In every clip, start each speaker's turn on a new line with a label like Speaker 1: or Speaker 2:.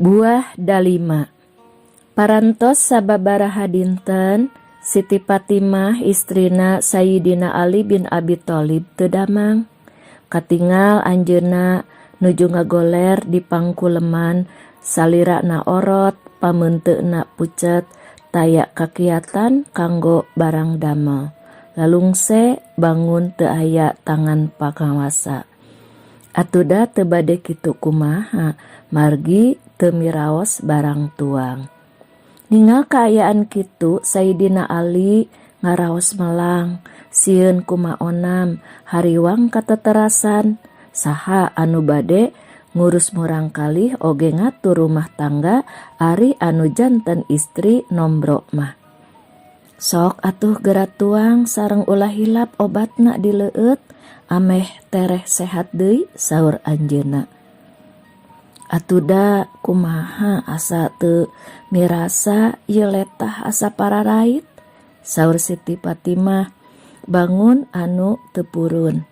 Speaker 1: Buah dalima. Parantos sababaraha dinten, Siti Fatimah istrina Sayyidina Ali bin Abi Thalib teu damang. Katingal anjeunna nuju ngagoler di pangkuleman, salirana orot, pameunteuna pucet, taya kakiatan kanggo barang damel. Lalungse bangun teu aya tangan pakawasa. Atuda teu bade kitu kumaha, margi teu miraos barang tuang. Ningal kaayaan kitu, Sayyidina Ali ngaraos melang, sieun kumaonam, hariwang kateterasan, saha anu bade ngurus murangkalih oge ngatur rumah tangga ari anu janten istri nombro mah. Sok atuh geura tuang sareng ulah hilap obatna dileueut, ameh tereh sehat deui saur anjeunna. Atuda kumaha asa teu mirasa ieu letah asa pararait, saur Siti Fatimah bangun anu teu purun.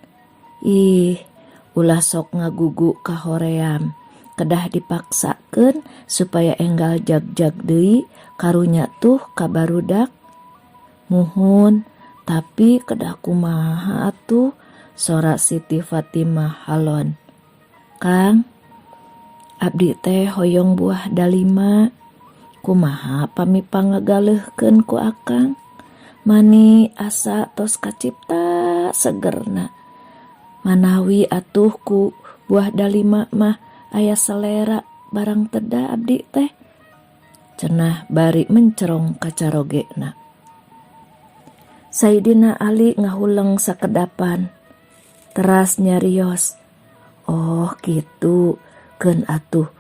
Speaker 1: Ih, ulah sok ngagugu ka hoream, kedah dipaksakeun supaya enggal jag-jag deui karunya tuh ka barudak. Muhun, tapi kedah kumaha atuh, sora Siti Fatimah halon. Kang, abdi teh hoyong buah dalima, kumaha pami pangagaleuhkeun ku akang, mani asa tos kacipta segerna. Manawi atuh ku buah dalima mah aya selera barang teda abdi teh, cenah bari mencerong kacarogena. Sayyidina Ali ngahuleng sakedapan, teras nyarios, oh gitu, keun atuh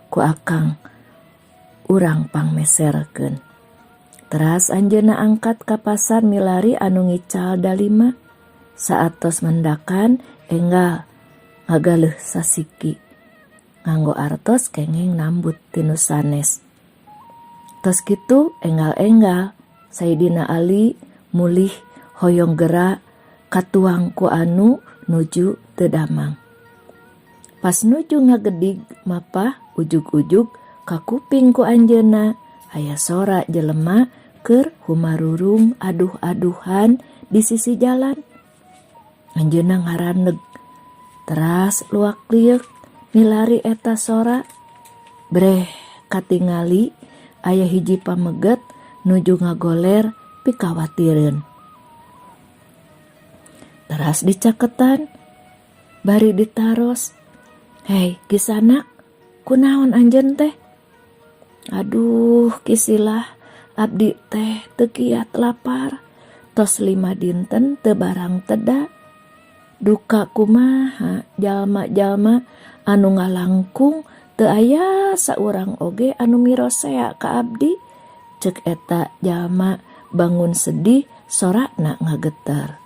Speaker 1: ku akang urang pangmeserkeun. Teras anjeunna angkat ka pasar milari anu ngical dalima, saat tos mendakan enggal ngagaleuh sasiki, nganggo artos kenging nambut tinu sanes. Tos kitu enggal-enggal Sayyidina Ali mulih hoyong geura katuang ku anu nuju teu damang. Pas nuju ngagedig mapah ujug-ujug ka kuping ku anjeunna aya sora jelema keur humarurung aduh-aduhan di sisi jalan. Anjeunna ngaraneg, teras luak liuk milari eta sora. Breh katingali aya hiji pameget nuju ngagoler pikawatireun. Teras dicaketan, bari ditaros. Hei kisanak, kunaon anjeun teh? Aduh kisilah, abdi teh teu kiat lapar, tos 5 dinten teu barang teda. Duka kumaha jalma-jalma anu ngalangkung teu aya saurang oge anu mirosea ka abdi, ceuk eta jalma bangun sedih sorakna ngageter.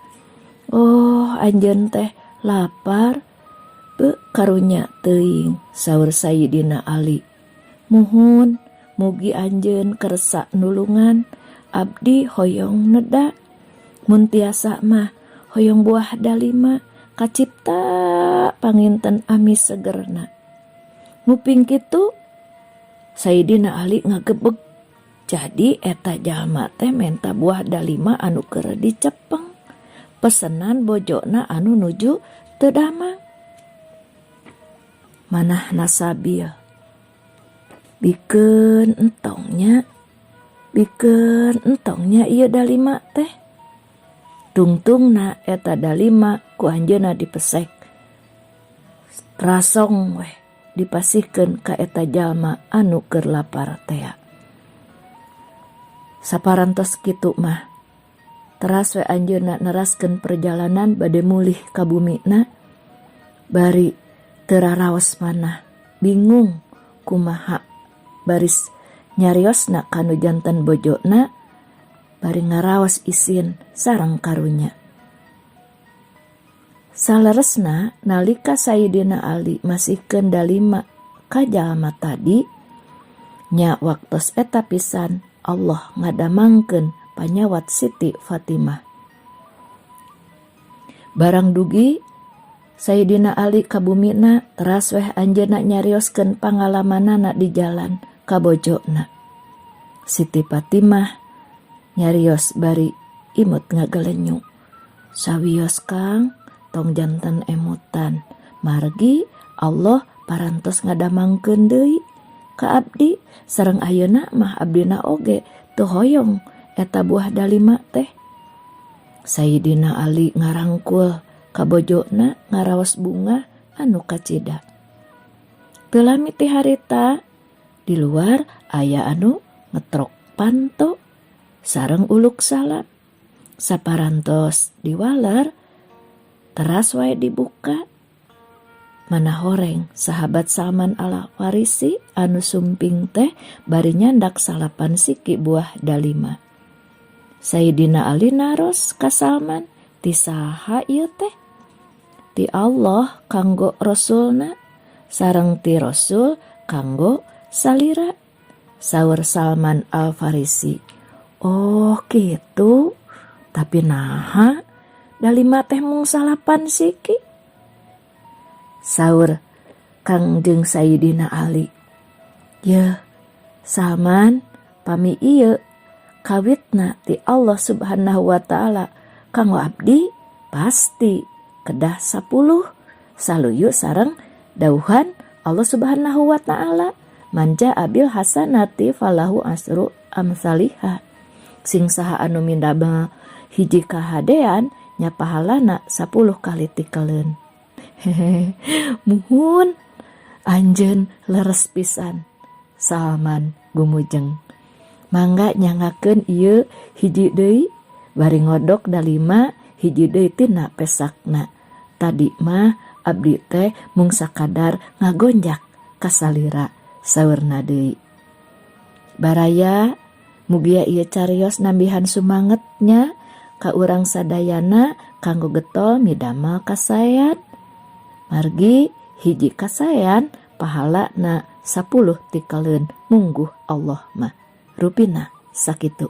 Speaker 1: Oh anjeun teh lapar, beu karunya teuing, saur Sayyidina Ali. Muhun, mugi anjeun kersa nulungan, abdi hoyong neda. Mun tiasa mah hoyong buah dalima, kacipta panginten amis segerna. Nguping kitu, Sayyidina Ali ngagebeg. Jadi eta jalma teh menta buah dalima anu keur dicepeng, pesenan bojona anu nuju teu damang. Manah nasabil, bikeun entongnya ieu dalima teh. Tungtungna eta dalima ku anjeunna dipesek. Rasong weh dipasihkeun ka eta jalma anu keur lapar tea. Saparantos kitu mah, teras we anjeunna neraskeun perjalanan bade mulih ka bumina. Bari teu raraos manah, bingung kumaha baris nyariosna kanu janten bojona, bari ngaraos isin sareng karunya. Saleresna nalika Sayyidina Ali masihkeun dalima ka jalma tadi, nya waktos eta pisan Allah ngadamangkeun panyawat Siti Fatimah. Barang dugi Sayyidina Ali kabumina teras weh anjeunna nyarioskeun pangalamanana di jalan ka bojona. Siti Fatimah nyarios bari imut ngagelenyu. Sawios Kang, tong janten emutan. Margi Allah parantos ngadamangkeun deui ka abdi sareng ayeuna mah abdina oge teu hoyong eta buah dalima teh. Sayyidina Ali ngarangkul ka bojona ngaraos bunga anu kacida. Teu lami ti harita di luar aya anu ngetrok panto sareng uluk salam. Saparantos diwaler teras wae dibuka. Mana horeng sahabat Salman Al-Farisi anu sumping teh bari nyandak salapan siki buah dalima. Sayyidina Ali naros ka Salman, ti saha ieu teh? Ti Allah kanggo Rasulna, sareng ti Rasul kanggo salira. Saur Salman Al-Farisi, oh kitu, tapi naha dalima teh mung salapan siki. Saur Kangjeng Sayyidina Ali, "Ye, Salman, pami ieu kawitna ti Allah Subhanahu wa taala kanggo abdi pasti kedah 10 saluyu sareng dauhan Allah Subhanahu wa taala, manja abil hasanati falahu asru amsalihha." Sing saha anu mindaba hiji kahadean nya pahalana 10 kali tikeleun. Muhun anjeun leres pisan Salman gumujeng. Mangga nyangakeun ieu hiji deui bari ngodok dalima hiji deui tina pesakna. Tadi mah abdi teh mung sakadar ngagonjak ka salira, saurna deui. Baraya mugia ieu carios nambihan sumangetnya ka urang sadayana kanggo getol midamel kasayan. Margi hiji kasayan pahala na 10 tikaleun mungguh Allah mah. Rupina sakitu.